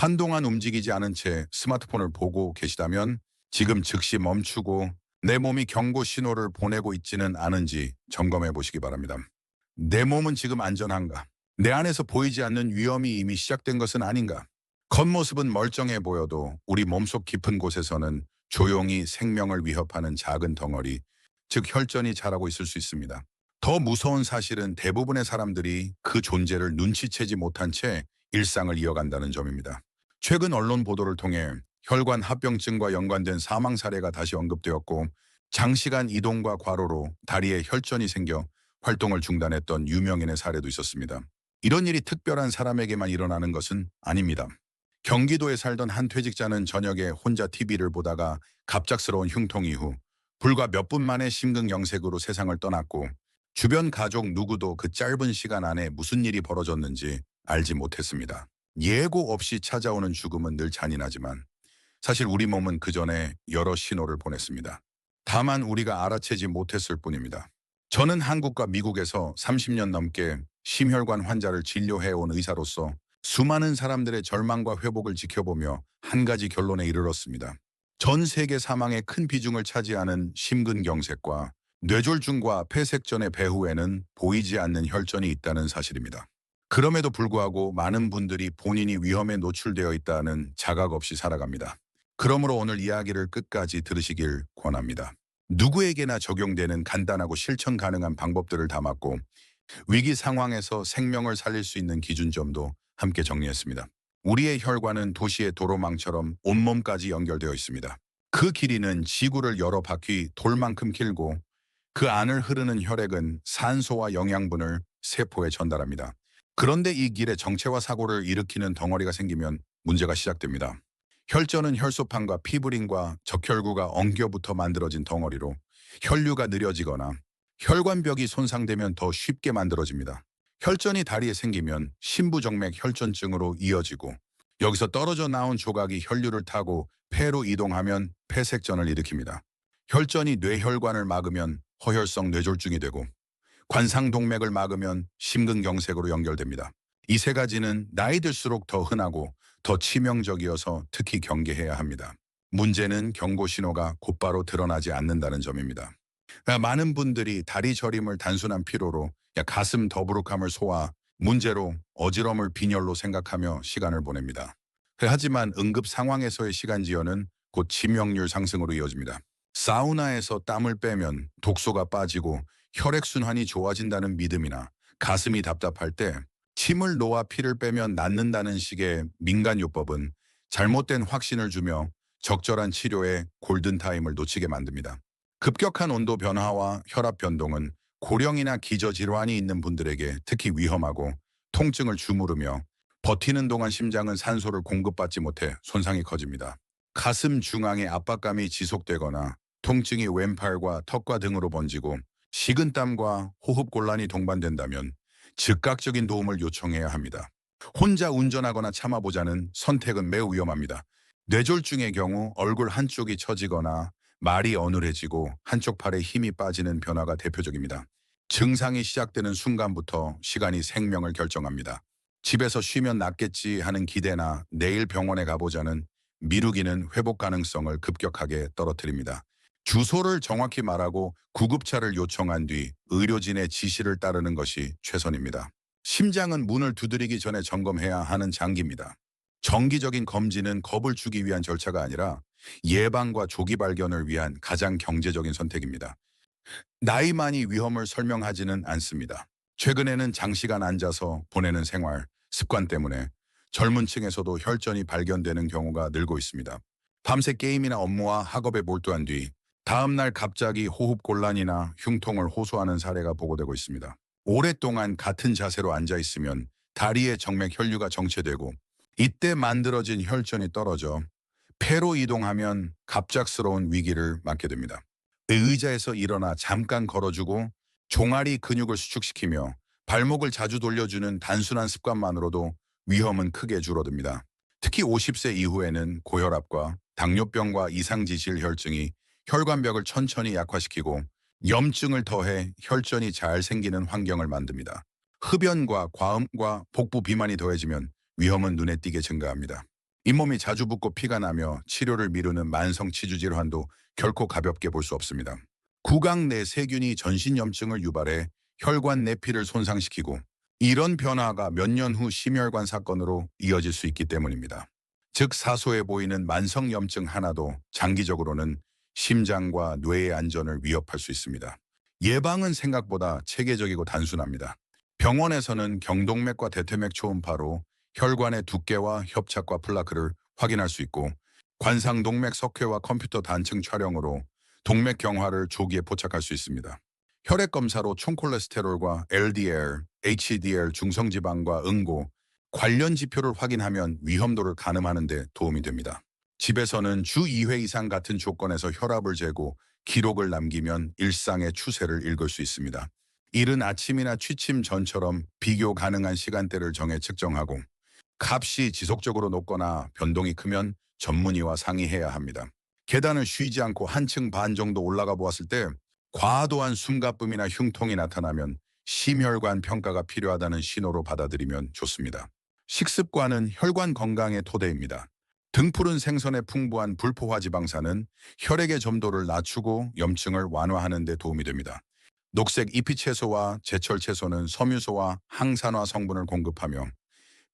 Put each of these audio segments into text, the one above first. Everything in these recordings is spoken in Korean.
한동안 움직이지 않은 채 스마트폰을 보고 계시다면 지금 즉시 멈추고 내 몸이 경고 신호를 보내고 있지는 않은지 점검해 보시기 바랍니다. 내 몸은 지금 안전한가? 내 안에서 보이지 않는 위험이 이미 시작된 것은 아닌가? 겉모습은 멀쩡해 보여도 우리 몸속 깊은 곳에서는 조용히 생명을 위협하는 작은 덩어리, 즉 혈전이 자라고 있을 수 있습니다. 더 무서운 사실은 대부분의 사람들이 그 존재를 눈치채지 못한 채 일상을 이어간다는 점입니다. 최근 언론 보도를 통해 혈관 합병증과 연관된 사망 사례가 다시 언급되었고, 장시간 이동과 과로로 다리에 혈전이 생겨 활동을 중단했던 유명인의 사례도 있었습니다. 이런 일이 특별한 사람에게만 일어나는 것은 아닙니다. 경기도에 살던 한 퇴직자는 저녁에 혼자 TV를 보다가 갑작스러운 흉통 이후 불과 몇 분 만에 심근경색으로 세상을 떠났고, 주변 가족 누구도 그 짧은 시간 안에 무슨 일이 벌어졌는지 알지 못했습니다. 예고 없이 찾아오는 죽음은 늘 잔인하지만 사실 우리 몸은 그 전에 여러 신호를 보냈습니다. 다만 우리가 알아채지 못했을 뿐입니다. 저는 한국과 미국에서 30년 넘게 심혈관 환자를 진료해온 의사로서 수많은 사람들의 절망과 회복을 지켜보며 한 가지 결론에 이르렀습니다. 전 세계 사망의 큰 비중을 차지하는 심근경색과 뇌졸중과 폐색전의 배후에는 보이지 않는 혈전이 있다는 사실입니다. 그럼에도 불구하고 많은 분들이 본인이 위험에 노출되어 있다는 자각 없이 살아갑니다. 그러므로 오늘 이야기를 끝까지 들으시길 권합니다. 누구에게나 적용되는 간단하고 실천 가능한 방법들을 담았고, 위기 상황에서 생명을 살릴 수 있는 기준점도 함께 정리했습니다. 우리의 혈관은 도시의 도로망처럼 온몸까지 연결되어 있습니다. 그 길이는 지구를 여러 바퀴 돌 만큼 길고, 그 안을 흐르는 혈액은 산소와 영양분을 세포에 전달합니다. 그런데 이 길에 정체와 사고를 일으키는 덩어리가 생기면 문제가 시작됩니다. 혈전은 혈소판과 피부린과 적혈구가 엉겨붙어 만들어진 덩어리로, 혈류가 느려지거나 혈관벽이 손상되면 더 쉽게 만들어집니다. 혈전이 다리에 생기면 심부정맥 혈전증으로 이어지고, 여기서 떨어져 나온 조각이 혈류를 타고 폐로 이동하면 폐색전을 일으킵니다. 혈전이 뇌혈관을 막으면 허혈성 뇌졸중이 되고, 관상동맥을 막으면 심근경색으로 연결됩니다. 이 세 가지는 나이 들수록 더 흔하고 더 치명적이어서 특히 경계해야 합니다. 문제는 경고 신호가 곧바로 드러나지 않는다는 점입니다. 많은 분들이 다리 저림을 단순한 피로로, 가슴 더부룩함을 소화, 문제로 어지럼을 빈혈로 생각하며 시간을 보냅니다. 하지만 응급 상황에서의 시간 지연은 곧 치명률 상승으로 이어집니다. 사우나에서 땀을 빼면 독소가 빠지고 혈액순환이 좋아진다는 믿음이나, 가슴이 답답할 때 침을 놓아 피를 빼면 낫는다는 식의 민간요법은 잘못된 확신을 주며 적절한 치료에 골든타임을 놓치게 만듭니다. 급격한 온도 변화와 혈압 변동은 고령이나 기저질환이 있는 분들에게 특히 위험하고, 통증을 주무르며 버티는 동안 심장은 산소를 공급받지 못해 손상이 커집니다. 가슴 중앙에 압박감이 지속되거나 통증이 왼팔과 턱과 등으로 번지고 식은땀과 호흡곤란이 동반된다면 즉각적인 도움을 요청해야 합니다. 혼자 운전하거나 참아보자는 선택은 매우 위험합니다. 뇌졸중의 경우 얼굴 한쪽이 처지거나 말이 어눌해지고 한쪽 팔에 힘이 빠지는 변화가 대표적입니다. 증상이 시작되는 순간부터 시간이 생명을 결정합니다. 집에서 쉬면 낫겠지 하는 기대나 내일 병원에 가보자는 미루기는 회복 가능성을 급격하게 떨어뜨립니다. 주소를 정확히 말하고 구급차를 요청한 뒤 의료진의 지시를 따르는 것이 최선입니다. 심장은 문을 두드리기 전에 점검해야 하는 장기입니다. 정기적인 검진은 겁을 주기 위한 절차가 아니라 예방과 조기 발견을 위한 가장 경제적인 선택입니다. 나이만이 위험을 설명하지는 않습니다. 최근에는 장시간 앉아서 보내는 생활 습관 때문에 젊은 층에서도 혈전이 발견되는 경우가 늘고 있습니다. 밤새 게임이나 업무와 학업에 몰두한 뒤 다음날 갑자기 호흡곤란이나 흉통을 호소하는 사례가 보고되고 있습니다. 오랫동안 같은 자세로 앉아 있으면 다리의 정맥 혈류가 정체되고, 이때 만들어진 혈전이 떨어져 폐로 이동하면 갑작스러운 위기를 맞게 됩니다. 의자에서 일어나 잠깐 걸어주고 종아리 근육을 수축시키며 발목을 자주 돌려주는 단순한 습관만으로도 위험은 크게 줄어듭니다. 특히 50세 이후에는 고혈압과 당뇨병과 이상지질 혈증이 혈관벽을 천천히 약화시키고 염증을 더해 혈전이 잘 생기는 환경을 만듭니다. 흡연과 과음과 복부 비만이 더해지면 위험은 눈에 띄게 증가합니다. 잇몸이 자주 붓고 피가 나며 치료를 미루는 만성 치주 질환도 결코 가볍게 볼 수 없습니다. 구강 내 세균이 전신염증을 유발해 혈관 내피를 손상시키고 이런 변화가 몇 년 후 심혈관 사건으로 이어질 수 있기 때문입니다. 즉 사소해 보이는 만성염증 하나도 장기적으로는 심장과 뇌의 안전을 위협할 수 있습니다. 예방은 생각보다 체계적이고 단순합니다. 병원에서는 경동맥과 대퇴맥 초음파로 혈관의 두께와 협착과 플라크를 확인할 수 있고 관상동맥 석회와 컴퓨터 단층 촬영으로 동맥 경화를 조기에 포착할 수 있습니다. 혈액 검사로 총콜레스테롤과 LDL, HDL 중성지방과 응고, 관련 지표를 확인하면 위험도를 가늠하는 데 도움이 됩니다. 집에서는 주 2회 이상 같은 조건에서 혈압을 재고 기록을 남기면 일상의 추세를 읽을 수 있습니다. 이른 아침이나 취침 전처럼 비교 가능한 시간대를 정해 측정하고 값이 지속적으로 높거나 변동이 크면 전문의와 상의해야 합니다. 계단을 쉬지 않고 한층 반 정도 올라가 보았을 때 과도한 숨가쁨이나 흉통이 나타나면 심혈관 평가가 필요하다는 신호로 받아들이면 좋습니다. 식습관은 혈관 건강의 토대입니다. 등푸른 생선에 풍부한 불포화 지방산은 혈액의 점도를 낮추고 염증을 완화하는 데 도움이 됩니다. 녹색 잎이 채소와 제철 채소는 섬유소와 항산화 성분을 공급하며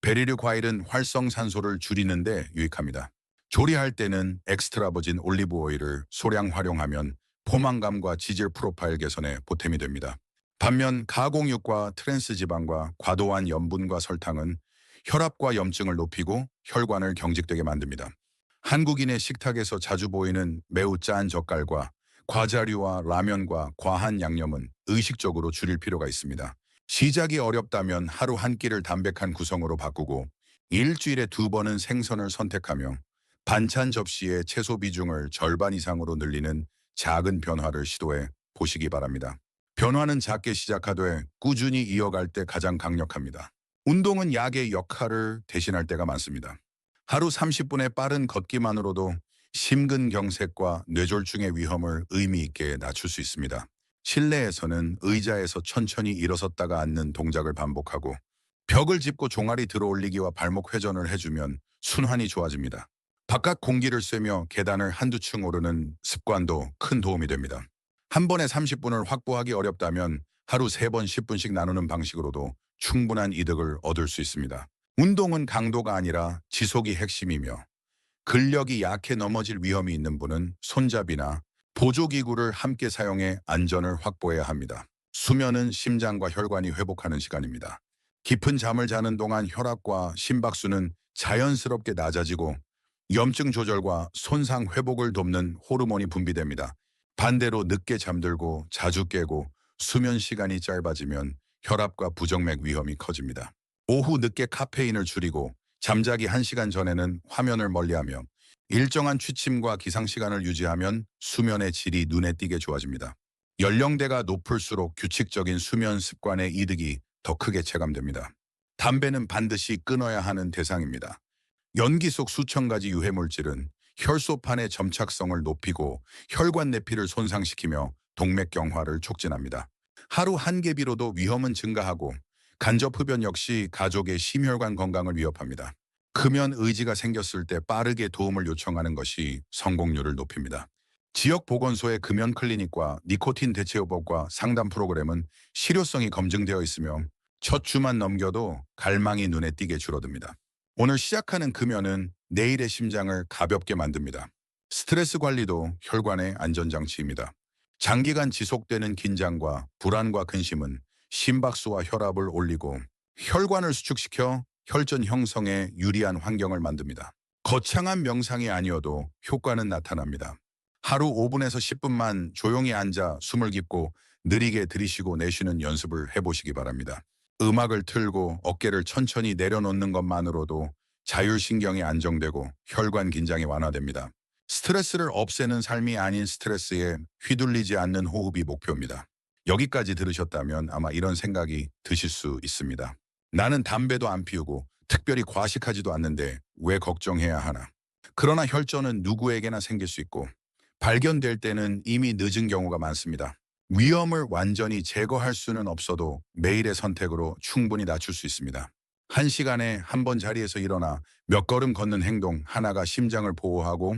베리류 과일은 활성산소를 줄이는 데 유익합니다. 조리할 때는 엑스트라 버진 올리브 오일을 소량 활용하면 포만감과 지질 프로파일 개선에 보탬이 됩니다. 반면 가공육과 트랜스 지방과 과도한 염분과 설탕은 혈압과 염증을 높이고 혈관을 경직되게 만듭니다. 한국인의 식탁에서 자주 보이는 매우 짠 젓갈과 과자류와 라면과 과한 양념은 의식적으로 줄일 필요가 있습니다. 시작이 어렵다면 하루 한 끼를 담백한 구성으로 바꾸고 일주일에 2번은 생선을 선택하며 반찬 접시의 채소 비중을 절반 이상으로 늘리는 작은 변화를 시도해 보시기 바랍니다. 변화는 작게 시작하되 꾸준히 이어갈 때 가장 강력합니다. 운동은 약의 역할을 대신할 때가 많습니다. 하루 30분의 빠른 걷기만으로도 심근경색과 뇌졸중의 위험을 의미 있게 낮출 수 있습니다. 실내에서는 의자에서 천천히 일어섰다가 앉는 동작을 반복하고 벽을 짚고 종아리 들어올리기와 발목 회전을 해주면 순환이 좋아집니다. 바깥 공기를 쐬며 계단을 한두 층 오르는 습관도 큰 도움이 됩니다. 한 번에 30분을 확보하기 어렵다면 하루 3번 10분씩 나누는 방식으로도 충분한 이득을 얻을 수 있습니다. 운동은 강도가 아니라 지속이 핵심이며 근력이 약해 넘어질 위험이 있는 분은 손잡이나 보조기구를 함께 사용해 안전을 확보해야 합니다. 수면은 심장과 혈관이 회복하는 시간입니다. 깊은 잠을 자는 동안 혈압과 심박수는 자연스럽게 낮아지고 염증 조절과 손상 회복을 돕는 호르몬이 분비됩니다. 반대로 늦게 잠들고 자주 깨고 수면 시간이 짧아지면 혈압과 부정맥 위험이 커집니다. 오후 늦게 카페인을 줄이고 잠자기 1시간 전에는 화면을 멀리하며 일정한 취침과 기상 시간을 유지하면 수면의 질이 눈에 띄게 좋아집니다. 연령대가 높을수록 규칙적인 수면 습관의 이득이 더 크게 체감됩니다. 담배는 반드시 끊어야 하는 대상입니다. 연기 속 수천 가지 유해 물질은 혈소판의 점착성을 높이고 혈관 내피를 손상시키며 동맥경화를 촉진합니다. 하루 한 개비로도 위험은 증가하고 간접 흡연 역시 가족의 심혈관 건강을 위협합니다. 금연 의지가 생겼을 때 빠르게 도움을 요청하는 것이 성공률을 높입니다. 지역 보건소의 금연 클리닉과 니코틴 대체요법과 상담 프로그램은 실효성이 검증되어 있으며 첫 주만 넘겨도 갈망이 눈에 띄게 줄어듭니다. 오늘 시작하는 금연은 내일의 심장을 가볍게 만듭니다. 스트레스 관리도 혈관의 안전장치입니다. 장기간 지속되는 긴장과 불안과 근심은 심박수와 혈압을 올리고 혈관을 수축시켜 혈전 형성에 유리한 환경을 만듭니다. 거창한 명상이 아니어도 효과는 나타납니다. 하루 5분에서 10분만 조용히 앉아 숨을 깊고 느리게 들이쉬고 내쉬는 연습을 해보시기 바랍니다. 음악을 틀고 어깨를 천천히 내려놓는 것만으로도 자율신경이 안정되고 혈관 긴장이 완화됩니다. 스트레스를 없애는 삶이 아닌 스트레스에 휘둘리지 않는 호흡이 목표입니다. 여기까지 들으셨다면 아마 이런 생각이 드실 수 있습니다. 나는 담배도 안 피우고 특별히 과식하지도 않는데 왜 걱정해야 하나? 그러나 혈전은 누구에게나 생길 수 있고 발견될 때는 이미 늦은 경우가 많습니다. 위험을 완전히 제거할 수는 없어도 매일의 선택으로 충분히 낮출 수 있습니다. 1시간에 한 번 자리에서 일어나 몇 걸음 걷는 행동 하나가 심장을 보호하고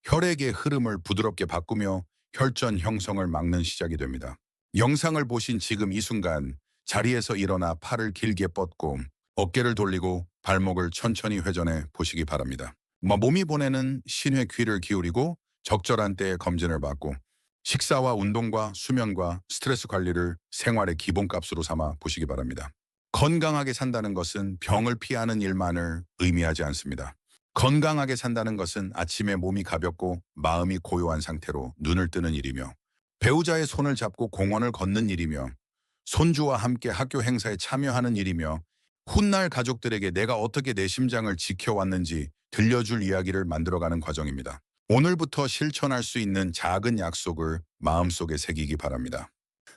혈액의 흐름을 부드럽게 바꾸며 혈전 형성을 막는 시작이 됩니다. 영상을 보신 지금 이 순간 자리에서 일어나 팔을 길게 뻗고 어깨를 돌리고 발목을 천천히 회전해 보시기 바랍니다. 몸이 보내는 신의 귀를 기울이고 적절한 때에 검진을 받고 식사와 운동과 수면과 스트레스 관리를 생활의 기본값으로 삼아 보시기 바랍니다. 건강하게 산다는 것은 병을 피하는 일만을 의미하지 않습니다. 건강하게 산다는 것은 아침에 몸이 가볍고 마음이 고요한 상태로 눈을 뜨는 일이며 배우자의 손을 잡고 공원을 걷는 일이며 손주와 함께 학교 행사에 참여하는 일이며 훗날 가족들에게 내가 어떻게 내 심장을 지켜왔는지 들려줄 이야기를 만들어가는 과정입니다. 오늘부터 실천할 수 있는 작은 약속을 마음속에 새기기 바랍니다.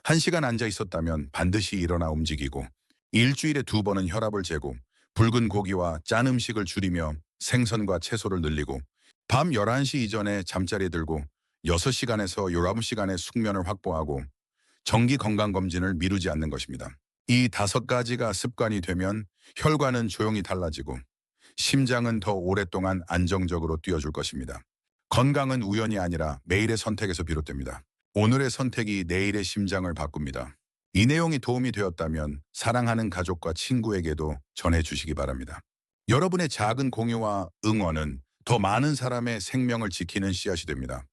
1시간 앉아 있었다면 반드시 일어나 움직이고 일주일에 2번은 혈압을 재고 붉은 고기와 짠 음식을 줄이며 생선과 채소를 늘리고 밤 11시 이전에 잠자리에 들고 6시간에서 11시간의 숙면을 확보하고 정기 건강검진을 미루지 않는 것입니다. 이 5가지가 습관이 되면 혈관은 조용히 달라지고 심장은 더 오랫동안 안정적으로 뛰어줄 것입니다. 건강은 우연이 아니라 매일의 선택에서 비롯됩니다. 오늘의 선택이 내일의 심장을 바꿉니다. 이 내용이 도움이 되었다면 사랑하는 가족과 친구에게도 전해주시기 바랍니다. 여러분의 작은 공유와 응원은 더 많은 사람의 생명을 지키는 씨앗이 됩니다.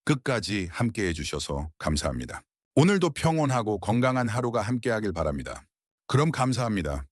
끝까지 함께해 주셔서 감사합니다. 오늘도 평온하고 건강한 하루가 함께하길 바랍니다. 그럼 감사합니다.